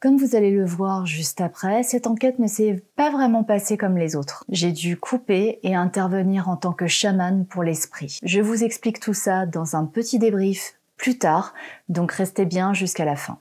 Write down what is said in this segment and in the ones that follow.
Comme vous allez le voir juste après, cette enquête ne s'est pas vraiment passée comme les autres. J'ai dû couper et intervenir en tant que chamane pour l'esprit. Je vous explique tout ça dans un petit débrief plus tard, donc restez bien jusqu'à la fin.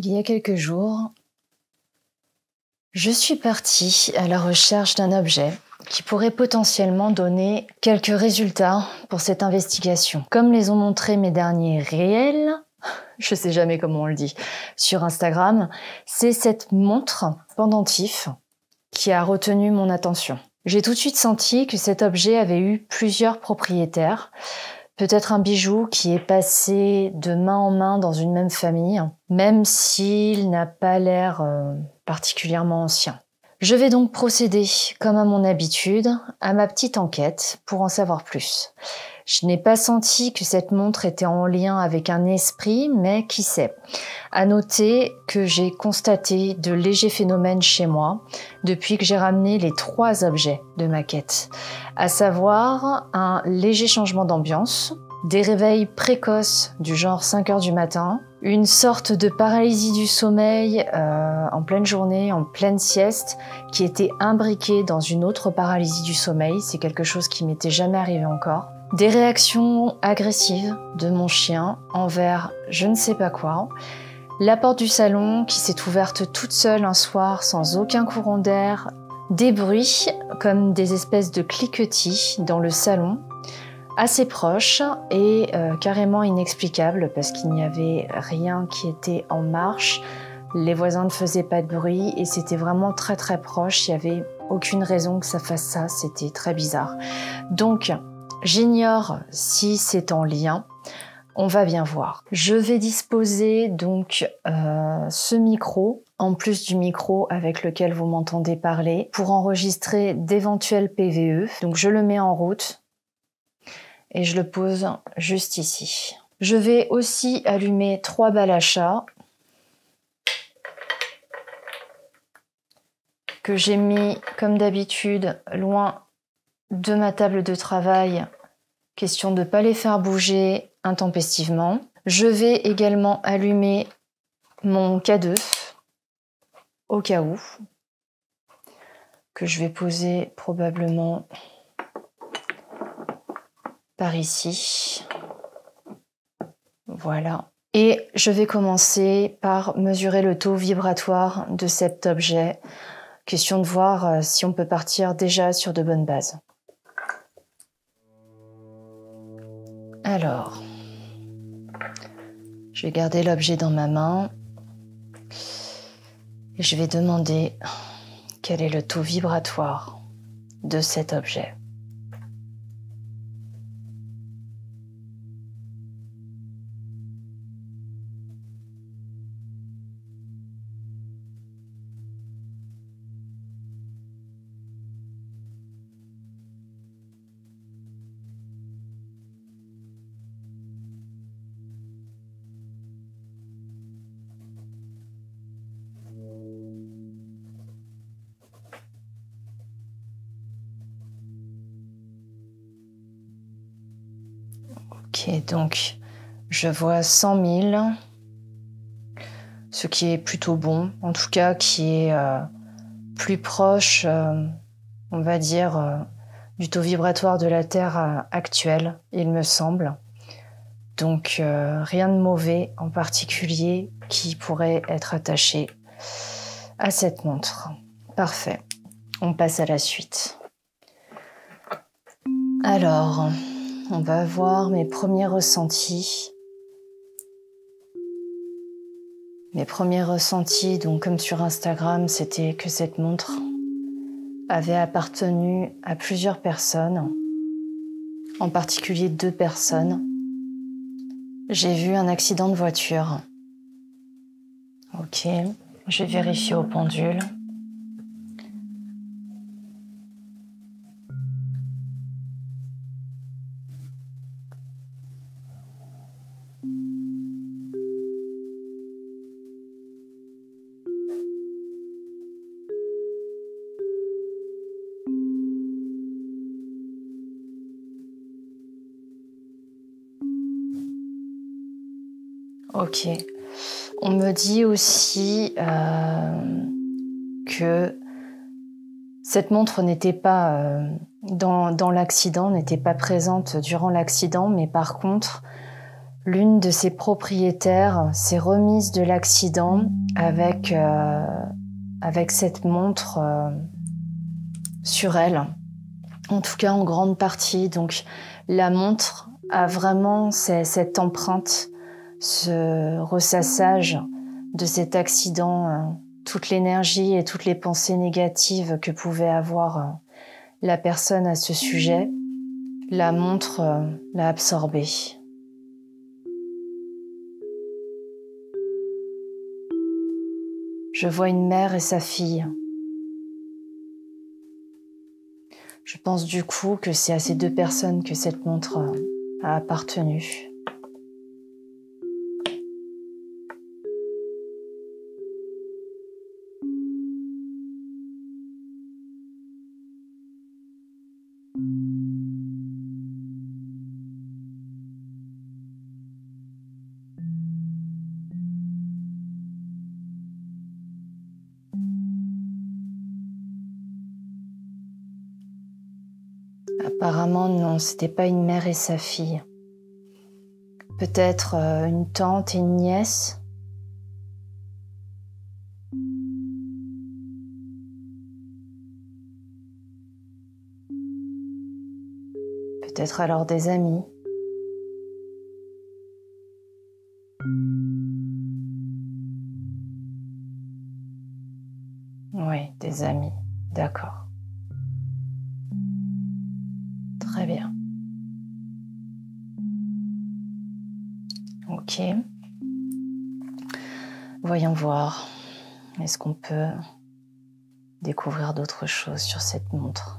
Il y a quelques jours, je suis partie à la recherche d'un objet qui pourrait potentiellement donner quelques résultats pour cette investigation. Comme les ont montré mes derniers réels, je sais jamais comment on le dit, sur Instagram, c'est cette montre pendentif qui a retenu mon attention. J'ai tout de suite senti que cet objet avait eu plusieurs propriétaires. Peut-être un bijou qui est passé de main en main dans une même famille, même s'il n'a pas l'air particulièrement ancien. Je vais donc procéder, comme à mon habitude, à ma petite enquête pour en savoir plus. Je n'ai pas senti que cette montre était en lien avec un esprit, mais qui sait. À noter que j'ai constaté de légers phénomènes chez moi depuis que j'ai ramené les 3 objets de ma quête, à savoir un léger changement d'ambiance, des réveils précoces du genre 5 heures du matin, une sorte de paralysie du sommeil en pleine journée, en pleine sieste, qui était imbriquée dans une autre paralysie du sommeil, c'est quelque chose qui m'était jamais arrivé encore. Des réactions agressives de mon chien envers je ne sais pas quoi. La porte du salon qui s'est ouverte toute seule un soir sans aucun courant d'air. Des bruits comme des espèces de cliquetis dans le salon, assez proches et carrément inexplicables parce qu'il n'y avait rien qui était en marche. Les voisins ne faisaient pas de bruit et c'était vraiment très très proche. Il n'y avait aucune raison que ça fasse ça, c'était très bizarre. Donc, j'ignore si c'est en lien, on va bien voir. Je vais disposer donc ce micro, en plus du micro avec lequel vous m'entendez parler, pour enregistrer d'éventuels PVE. Donc je le mets en route et je le pose juste ici. Je vais aussi allumer 3 balles à chat que j'ai mis comme d'habitude loin de ma table de travail, question de ne pas les faire bouger intempestivement. Je vais également allumer mon K2 au cas où, que je vais poser probablement par ici. Voilà. Et je vais commencer par mesurer le taux vibratoire de cet objet, question de voir si on peut partir déjà sur de bonnes bases. Alors, je vais garder l'objet dans ma main et je vais demander quel est le taux vibratoire de cet objet. Ok, donc je vois 100 000, ce qui est plutôt bon, en tout cas qui est plus proche, on va dire, du taux vibratoire de la Terre actuelle, il me semble. Donc rien de mauvais en particulier qui pourrait être attaché à cette montre. Parfait, on passe à la suite. Alors, on va voir mes premiers ressentis. Mes premiers ressentis, donc comme sur Instagram, c'était que cette montre avait appartenu à plusieurs personnes. en particulier 2 personnes. J'ai vu un accident de voiture. Ok, je vais vérifier au pendule. Ok. On me dit aussi que cette montre n'était pas dans l'accident, n'était pas présente durant l'accident, mais par contre, l'une de ses propriétaires s'est remise de l'accident avec cette montre sur elle. En tout cas, en grande partie. Donc, la montre a vraiment cette empreinte, ce ressassage de cet accident, toute l'énergie et toutes les pensées négatives que pouvait avoir la personne à ce sujet. La montre l'a absorbée. Je vois une mère et sa fille. Je pense du coup que c'est à ces 2 personnes que cette montre a appartenu. Apparemment non, c'était pas une mère et sa fille. Peut-être une tante et une nièce. Peut-être alors des amis. Oui, des amis. D'accord. Très bien. Ok. Voyons voir. Est-ce qu'on peut découvrir d'autres choses sur cette montre?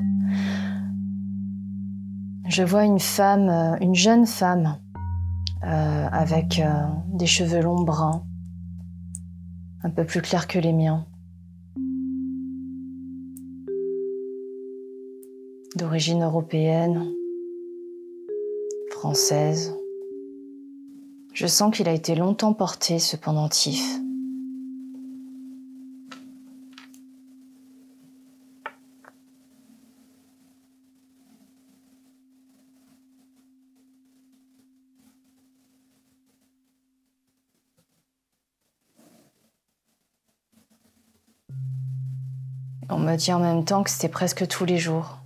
Je vois une femme, une jeune femme, avec des cheveux longs bruns, un peu plus clairs que les miens, d'origine européenne, française. Je sens qu'il a été longtemps porté, ce pendentif. On me dit en même temps que c'était presque tous les jours.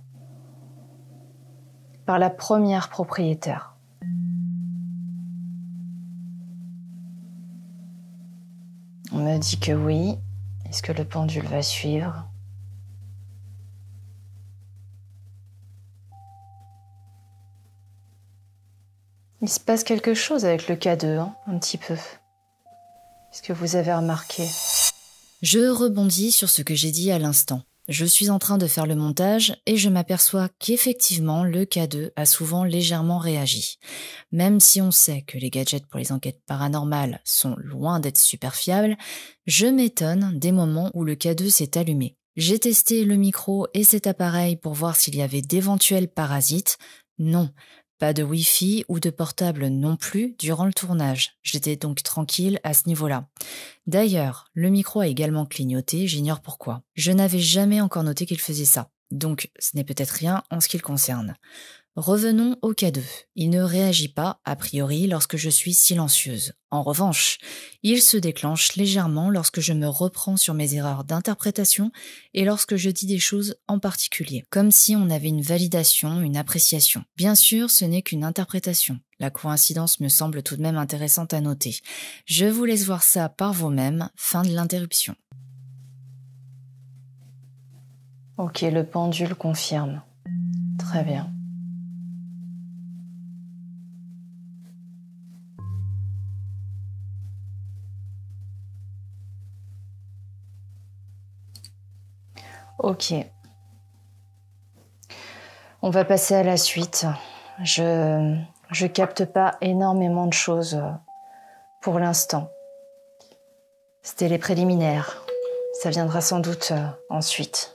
Par la première propriétaire. On me dit que oui. Est-ce que le pendule va suivre? Il se passe quelque chose avec le K2, hein, un petit peu. Est-ce que vous avez remarqué? Je rebondis sur ce que j'ai dit à l'instant. Je suis en train de faire le montage et je m'aperçois qu'effectivement le K2 a souvent légèrement réagi. Même si on sait que les gadgets pour les enquêtes paranormales sont loin d'être super fiables, je m'étonne des moments où le K2 s'est allumé. J'ai testé le micro et cet appareil pour voir s'il y avait d'éventuels parasites. Non, pas de Wi-Fi ou de portable non plus durant le tournage. J'étais donc tranquille à ce niveau-là. D'ailleurs, le micro a également clignoté, j'ignore pourquoi. Je n'avais jamais encore noté qu'il faisait ça, donc ce n'est peut-être rien en ce qui le concerne. Revenons au K2. Il ne réagit pas, a priori, lorsque je suis silencieuse. En revanche, il se déclenche légèrement lorsque je me reprends sur mes erreurs d'interprétation et lorsque je dis des choses en particulier, comme si on avait une validation, une appréciation. Bien sûr, ce n'est qu'une interprétation. La coïncidence me semble tout de même intéressante à noter. Je vous laisse voir ça par vous-même. Fin de l'interruption. Ok, le pendule confirme. Très bien. Ok. On va passer à la suite. Je capte pas énormément de choses pour l'instant. C'était les préliminaires. Ça viendra sans doute ensuite.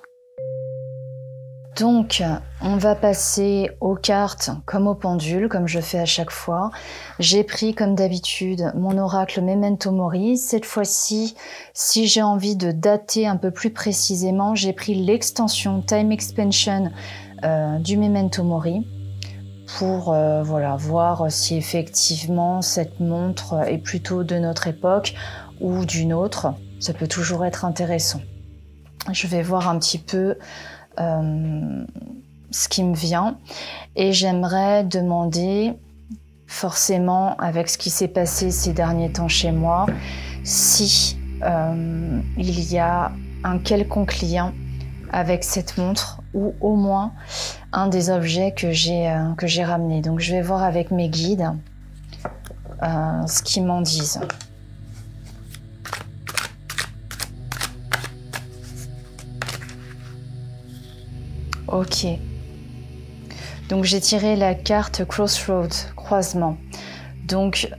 Donc, on va passer aux cartes comme au pendule, comme je fais à chaque fois. J'ai pris, comme d'habitude, mon oracle Memento Mori. Cette fois-ci, si j'ai envie de dater un peu plus précisément, j'ai pris l'extension Time Expansion du Memento Mori pour voir si effectivement cette montre est plutôt de notre époque ou d'une autre. Ça peut toujours être intéressant. Je vais voir un petit peu ce qui me vient et j'aimerais demander, forcément avec ce qui s'est passé ces derniers temps chez moi, si il y a un quelconque lien avec cette montre ou au moins un des objets que j'ai ramené. Donc je vais voir avec mes guides ce qu'ils m'en disent. Ok. Donc j'ai tiré la carte Crossroads, croisement. Donc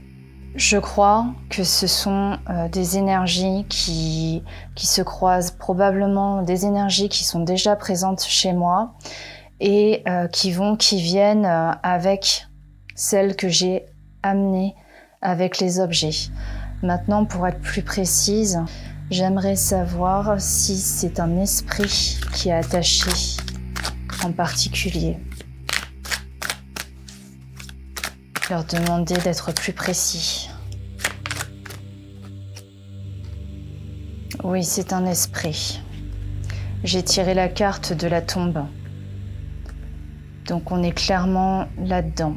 je crois que ce sont des énergies qui se croisent, probablement des énergies qui sont déjà présentes chez moi et qui viennent avec celles que j'ai amenées avec les objets. Maintenant, pour être plus précise, j'aimerais savoir si c'est un esprit qui est attaché en particulier. Leur demander d'être plus précis. Oui, c'est un esprit. J'ai tiré la carte de la tombe. Donc on est clairement là-dedans.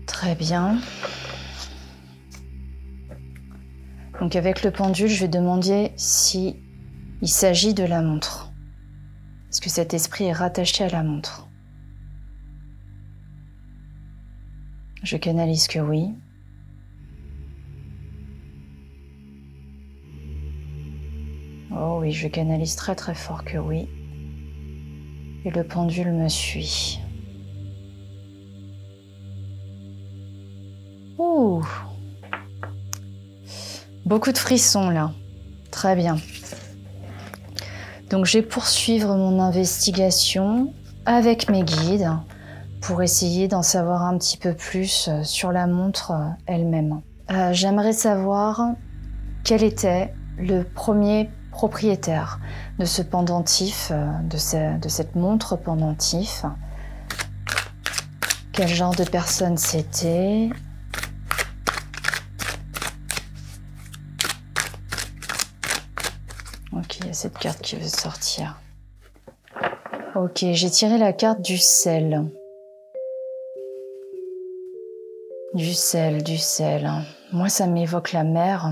Très bien. Donc avec le pendule, je vais demander si il s'agit de la montre. Est-ce que cet esprit est rattaché à la montre? Je canalise que oui. Oh oui, je canalise très très fort que oui. Et le pendule me suit. Ouh! Beaucoup de frissons là. Très bien. Donc je vais poursuivre mon investigation avec mes guides pour essayer d'en savoir un petit peu plus sur la montre elle-même. J'aimerais savoir quel était le premier propriétaire de ce pendentif, de cette montre pendentif. Quel genre de personne c'était? Ok, il y a cette carte qui veut sortir. Ok, j'ai tiré la carte du sel. Du sel, du sel. Moi, ça m'évoque la mer.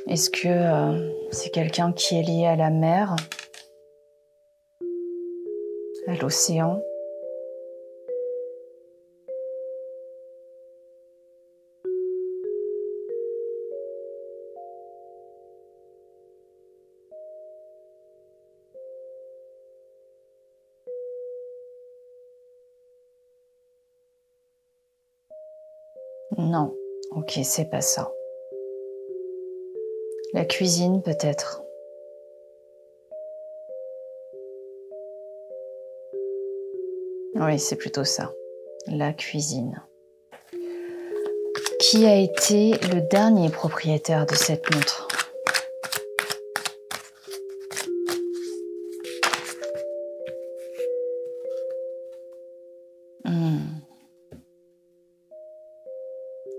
Est-ce que c'est quelqu'un qui est lié à la mer? À l'océan? Non, ok, c'est pas ça. La cuisine peut-être. Oui, c'est plutôt ça. La cuisine. Qui a été le dernier propriétaire de cette montre?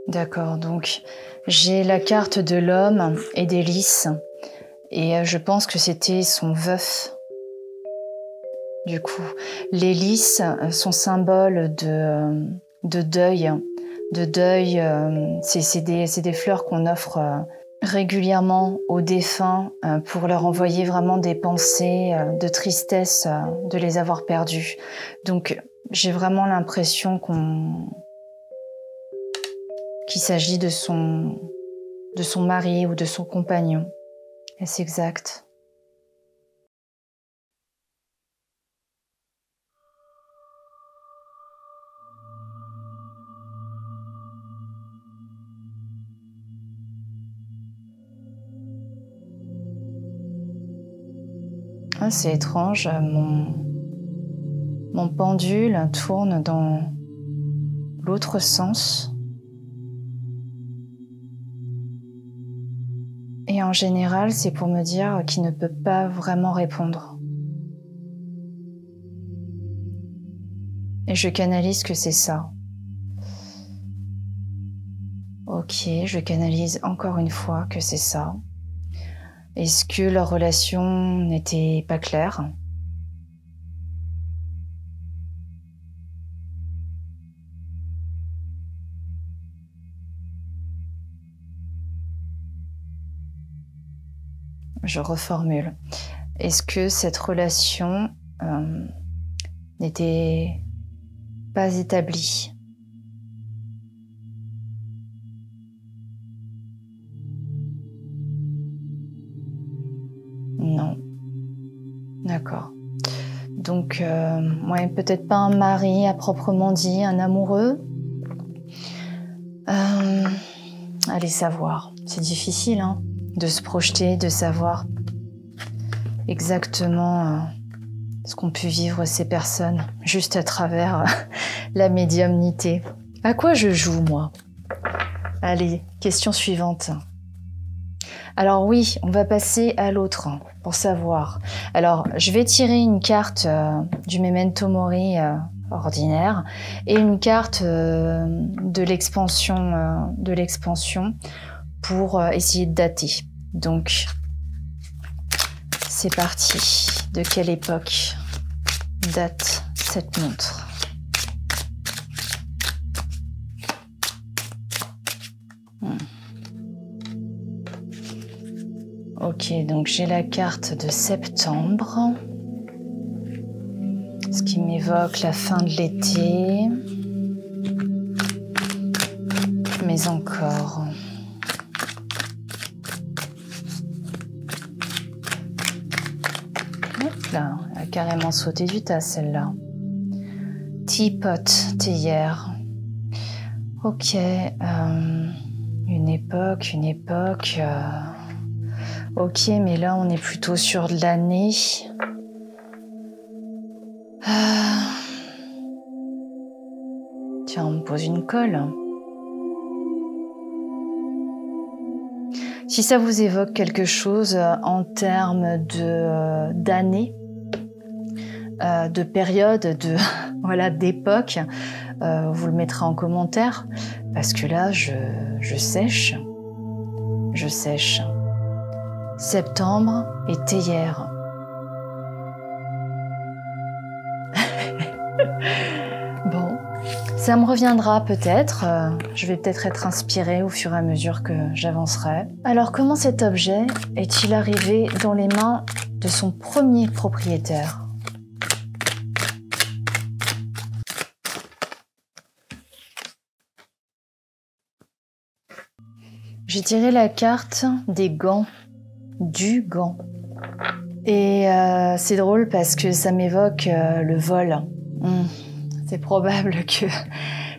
D'accord, donc j'ai la carte de l'homme et des lys et je pense que c'était son veuf. Du coup, les lys sont symboles de deuil. De deuil, c'est des fleurs qu'on offre régulièrement aux défunts pour leur envoyer vraiment des pensées de tristesse de les avoir perdus. Donc j'ai vraiment l'impression qu'il s'agit de son de son mari ou de son compagnon. Est-ce exact? Ah, c'est étrange, mon pendule tourne dans l'autre sens. Et en général, c'est pour me dire qu'il ne peut pas vraiment répondre. Et je canalise que c'est ça. Ok, je canalise encore une fois que c'est ça. Est-ce que leur relation n'était pas claire ? Je reformule. Est-ce que cette relation n'était pas établie ? Non. D'accord. Donc, ouais, peut-être pas un mari à proprement dit, un amoureux. Allez savoir. C'est difficile, hein, de se projeter, de savoir exactement ce qu'ont pu vivre ces personnes, juste à travers la médiumnité. À quoi je joue, moi ? Allez, question suivante. Alors oui, on va passer à l'autre pour savoir. Alors, je vais tirer une carte du Memento Mori ordinaire et une carte de l'expansion pour essayer de dater. Donc, c'est parti. De quelle époque date cette montre ? Ok, donc j'ai la carte de septembre, ce qui m'évoque la fin de l'été, mais encore. Hop là, elle a carrément sauté du tas celle-là. Teapot, théière. Ok, une époque. Ok, mais là, on est plutôt sur de l'année. Tiens, on me pose une colle. Si ça vous évoque quelque chose en termes d'année, de période, voilà, d'époque, vous le mettrez en commentaire, parce que là, je sèche. Septembre et théière. Bon, ça me reviendra peut-être. Je vais peut-être être inspirée au fur et à mesure que j'avancerai. Alors, comment cet objet est-il arrivé dans les mains de son premier propriétaire ? J'ai tiré la carte des gants. Du gant. Et c'est drôle parce que ça m'évoque le vol. C'est probable que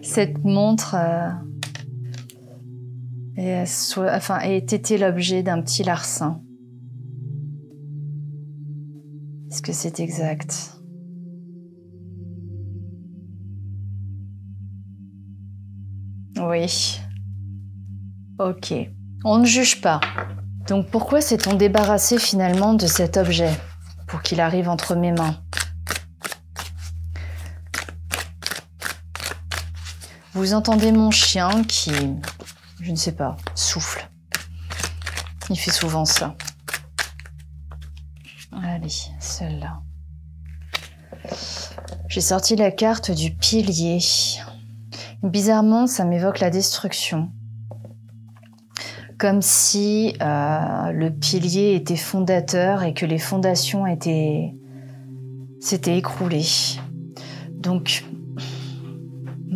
cette montre ait été l'objet d'un petit larcin. Est-ce que c'est exact ? Oui. Ok. On ne juge pas. Donc pourquoi s'est-on débarrassé finalement de cet objet pour qu'il arrive entre mes mains ? Vous entendez mon chien qui, je ne sais pas, souffle. Il fait souvent ça. Allez, celle-là. J'ai sorti la carte du pilier. Bizarrement, ça m'évoque la destruction. Comme si le pilier était fondateur et que les fondations s'étaient écroulées. Donc,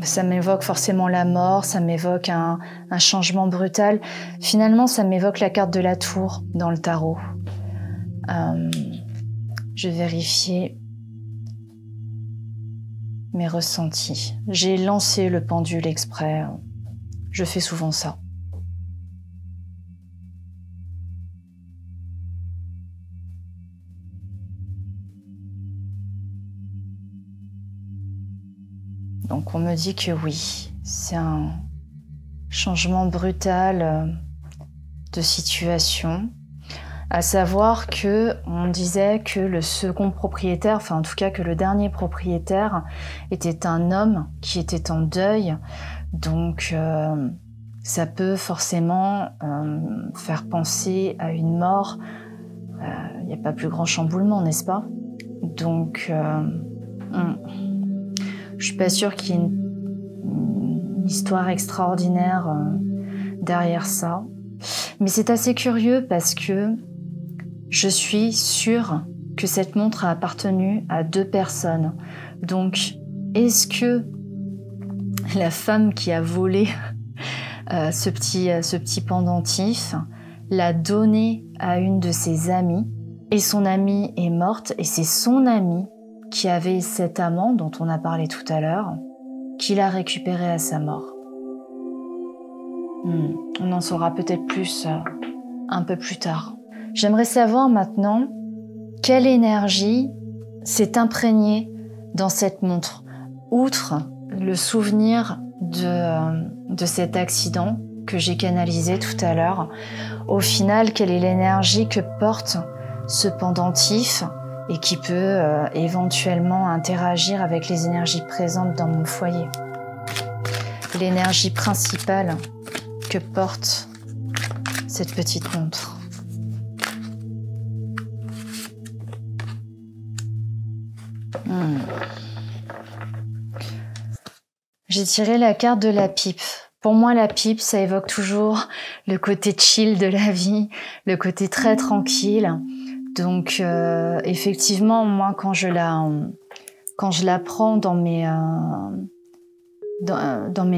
Ça m'évoque forcément la mort, ça m'évoque un changement brutal. Finalement, ça m'évoque la carte de la tour dans le tarot. Je vais vérifier mes ressentis. J'ai lancé le pendule exprès. Je fais souvent ça. Donc on me dit que oui, c'est un changement brutal de situation. À savoir que on disait que le second propriétaire, enfin en tout cas que le dernier propriétaire était un homme qui était en deuil. Donc ça peut forcément faire penser à une mort. Il n'y a pas plus grand chamboulement, n'est-ce pas? Donc je suis pas sûre qu'il y ait une histoire extraordinaire derrière ça. Mais c'est assez curieux parce que je suis sûre que cette montre a appartenu à 2 personnes. Donc, est-ce que la femme qui a volé ce petit pendentif l'a donné à une de ses amies et son amie est morte et c'est son amie qui avait cet amant dont on a parlé tout à l'heure, qui l'a récupéré à sa mort. On en saura peut-être plus un peu plus tard. J'aimerais savoir maintenant quelle énergie s'est imprégnée dans cette montre, outre le souvenir de cet accident que j'ai canalisé tout à l'heure. Au final, quelle est l'énergie que porte ce pendentif et qui peut éventuellement interagir avec les énergies présentes dans mon foyer. L'énergie principale que porte cette petite montre. J'ai tiré la carte de la pipe. Pour moi, la pipe, ça évoque toujours le côté chill de la vie, le côté très tranquille. Donc, effectivement, moi, quand je la prends dans mes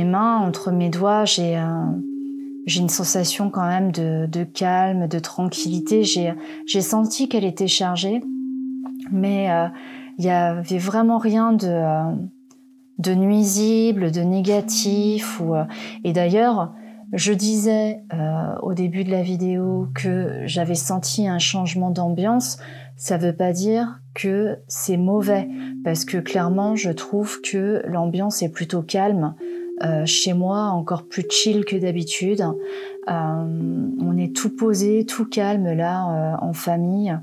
mains, entre mes doigts, j'ai une sensation quand même de calme, de tranquillité. J'ai senti qu'elle était chargée, mais il y avait vraiment rien de nuisible, de négatif. Et d'ailleurs, je disais au début de la vidéo que j'avais senti un changement d'ambiance. Ça veut pas dire que c'est mauvais, parce que clairement, je trouve que l'ambiance est plutôt calme. Chez moi, encore plus chill que d'habitude. On est tout posé, tout calme là, en famille.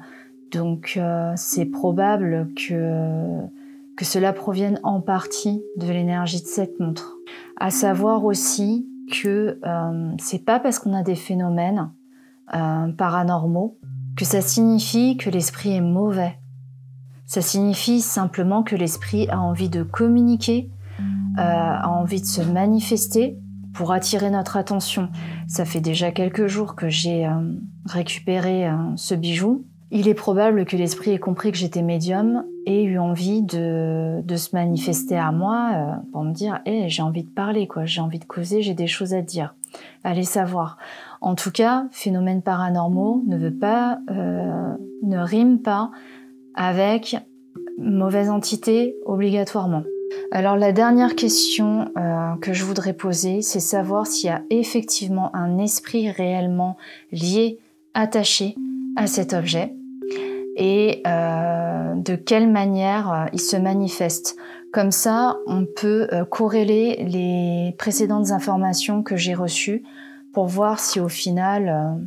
Donc, c'est probable que cela provienne en partie de l'énergie de cette montre. À savoir aussi que c'est pas parce qu'on a des phénomènes paranormaux que ça signifie que l'esprit est mauvais. Ça signifie simplement que l'esprit a envie de communiquer, a envie de se manifester pour attirer notre attention. Ça fait déjà quelques jours que j'ai récupéré ce bijou. Il est probable que l'esprit ait compris que j'étais médium et eu envie de se manifester à moi pour me dire « Hey, j'ai envie de parler, quoi. J'ai envie de causer, j'ai des choses à te dire. » Allez savoir. En tout cas, phénomènes paranormaux ne rime pas avec mauvaise entité obligatoirement. Alors la dernière question que je voudrais poser, c'est savoir s'il y a effectivement un esprit réellement lié, attaché à cet objet et de quelle manière il se manifeste. Comme ça, on peut corréler les précédentes informations que j'ai reçues pour voir si au final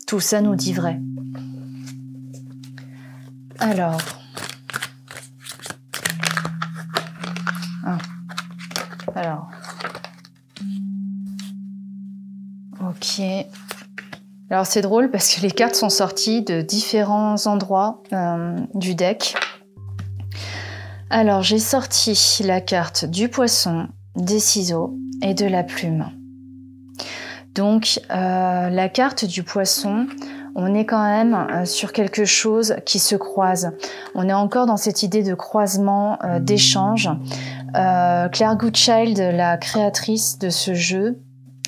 tout ça nous dit vrai. Alors, ok. Alors c'est drôle parce que les cartes sont sorties de différents endroits du deck. Alors j'ai sorti la carte du poisson, des ciseaux et de la plume. Donc la carte du poisson, on est quand même sur quelque chose qui se croise. On est encore dans cette idée de croisement, d'échange. Claire Goodchild, la créatrice de ce jeu,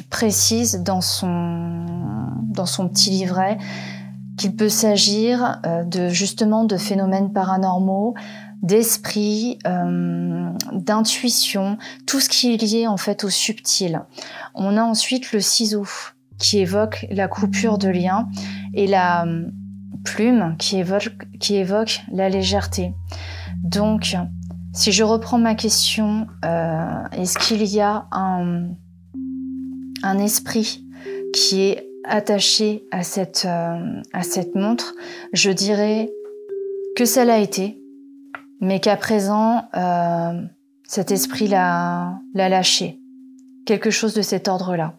précise dans son petit livret qu'il peut s'agir justement de phénomènes paranormaux, d'esprit, d'intuition, tout ce qui est lié en fait au subtil. On a ensuite le ciseau qui évoque la coupure de lien et la plume qui évoque la légèreté. Donc, si je reprends ma question, est-ce qu'il y a un esprit qui est attaché à cette montre? Je dirais que ça l'a été, mais qu'à présent, cet esprit l'a lâché. Quelque chose de cet ordre-là.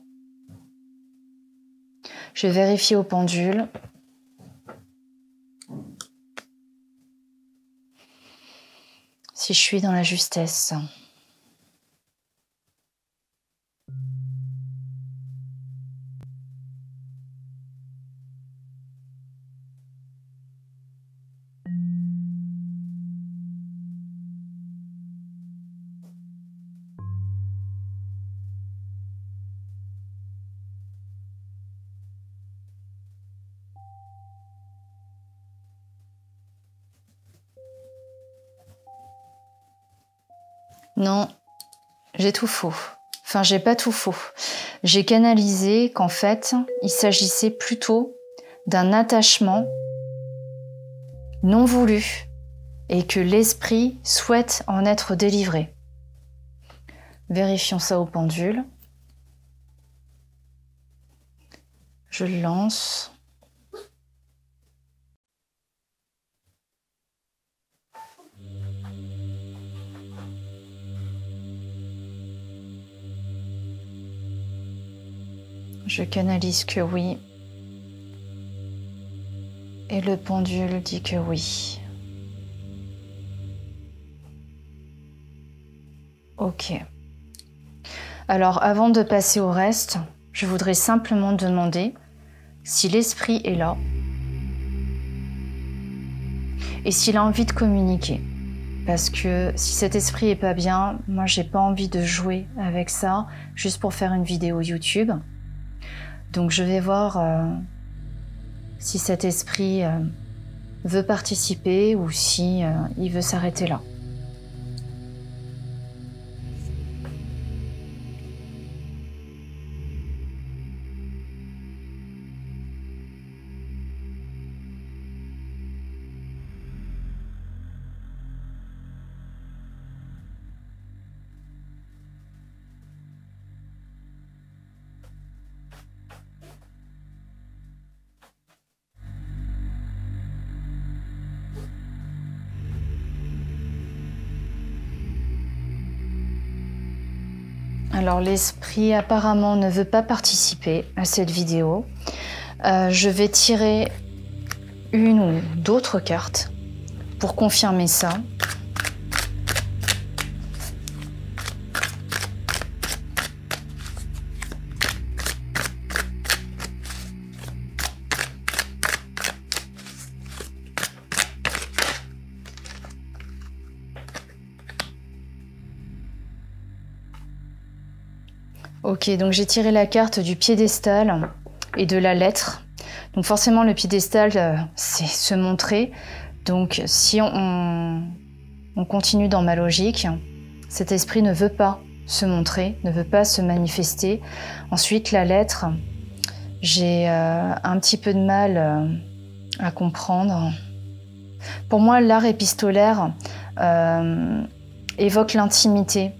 Je vais vérifier au pendule. Si je suis dans la justesse. Non, j'ai tout faux. Enfin, j'ai pas tout faux. J'ai canalisé qu'en fait, il s'agissait plutôt d'un attachement non voulu et que l'esprit souhaite en être délivré. Vérifions ça au pendule. Je le lance. Je canalise que oui. Et le pendule dit que oui. Ok. Alors, avant de passer au reste, je voudrais simplement demander si l'esprit est là et s'il a envie de communiquer. Parce que si cet esprit est pas bien, moi j'ai pas envie de jouer avec ça juste pour faire une vidéo YouTube. Donc je vais voir si cet esprit veut participer ou si il veut s'arrêter là. Alors l'esprit apparemment ne veut pas participer à cette vidéo. Je vais tirer une ou d'autres cartes pour confirmer ça. Ok, donc j'ai tiré la carte du piédestal et de la lettre. Donc forcément le piédestal, c'est se montrer. Donc si on continue dans ma logique, cet esprit ne veut pas se montrer, ne veut pas se manifester. Ensuite la lettre, j'ai un petit peu de mal à comprendre. Pour moi l'art épistolaire évoque l'intimité.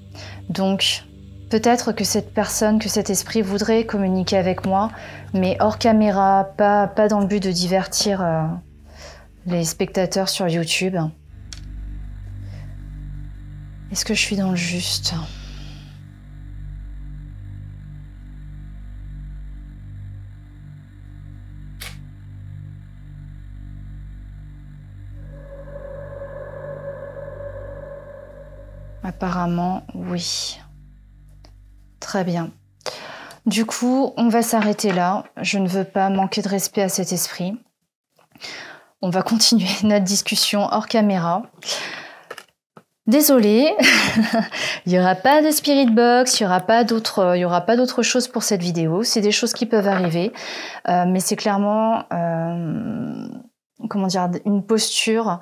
Donc peut-être que cette personne, que cet esprit voudrait communiquer avec moi, mais hors caméra, pas dans le but de divertir les spectateurs sur YouTube. Est-ce que je suis dans le juste ? Apparemment, oui. Très bien. Du coup, on va s'arrêter là. Je ne veux pas manquer de respect à cet esprit. On va continuer notre discussion hors caméra. Désolée, il n'y aura pas de spirit box, il n'y aura pas d'autre chose pour cette vidéo. C'est des choses qui peuvent arriver, mais c'est clairement, comment dire, une posture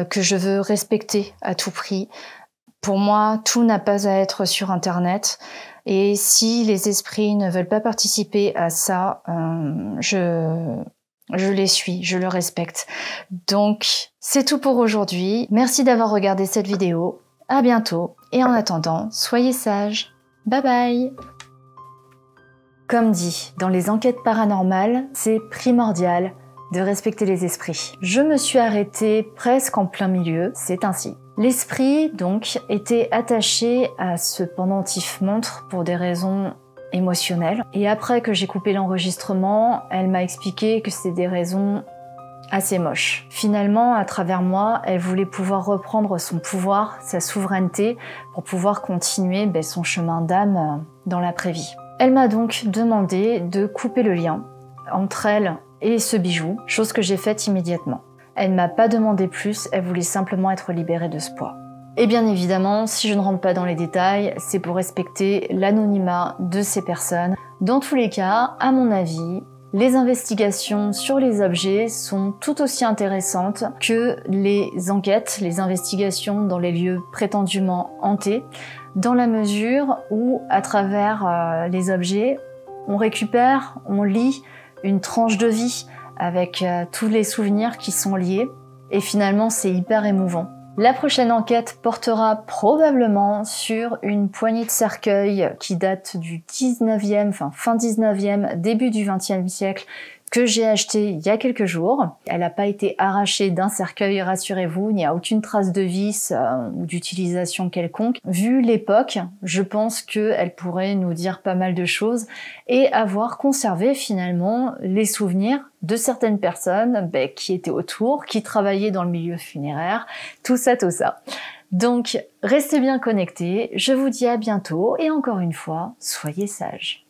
que je veux respecter à tout prix. Pour moi, tout n'a pas à être sur Internet. Et si les esprits ne veulent pas participer à ça, je les suis, je le respecte. Donc, c'est tout pour aujourd'hui. Merci d'avoir regardé cette vidéo. À bientôt. Et en attendant, soyez sages. Bye bye. Comme dit, dans les enquêtes paranormales, c'est primordial de respecter les esprits. Je me suis arrêtée presque en plein milieu, c'est ainsi. L'esprit, donc, était attaché à ce pendentif montre pour des raisons émotionnelles. Et après que j'ai coupé l'enregistrement, elle m'a expliqué que c'était des raisons assez moches. Finalement, à travers moi, elle voulait pouvoir reprendre son pouvoir, sa souveraineté, pour pouvoir continuer son chemin d'âme dans l'après-vie. Elle m'a donc demandé de couper le lien entre elle et ce bijou, chose que j'ai faite immédiatement. Elle ne m'a pas demandé plus, elle voulait simplement être libérée de ce poids. Et bien évidemment, si je ne rentre pas dans les détails, c'est pour respecter l'anonymat de ces personnes. Dans tous les cas, à mon avis, les investigations sur les objets sont tout aussi intéressantes que les enquêtes, les investigations dans les lieux prétendument hantés, dans la mesure où, à travers les objets, on récupère, on lit une tranche de vie avec tous les souvenirs qui sont liés, et finalement c'est hyper émouvant. La prochaine enquête portera probablement sur une poignée de cercueils qui date du 19e, enfin fin 19e, début du 20e siècle, que j'ai acheté il y a quelques jours. Elle n'a pas été arrachée d'un cercueil, rassurez-vous, il n'y a aucune trace de vis ou d'utilisation quelconque. Vu l'époque, je pense qu'elle pourrait nous dire pas mal de choses et avoir conservé finalement les souvenirs de certaines personnes qui étaient autour, qui travaillaient dans le milieu funéraire, tout ça. Donc, restez bien connectés, je vous dis à bientôt et encore une fois, soyez sages.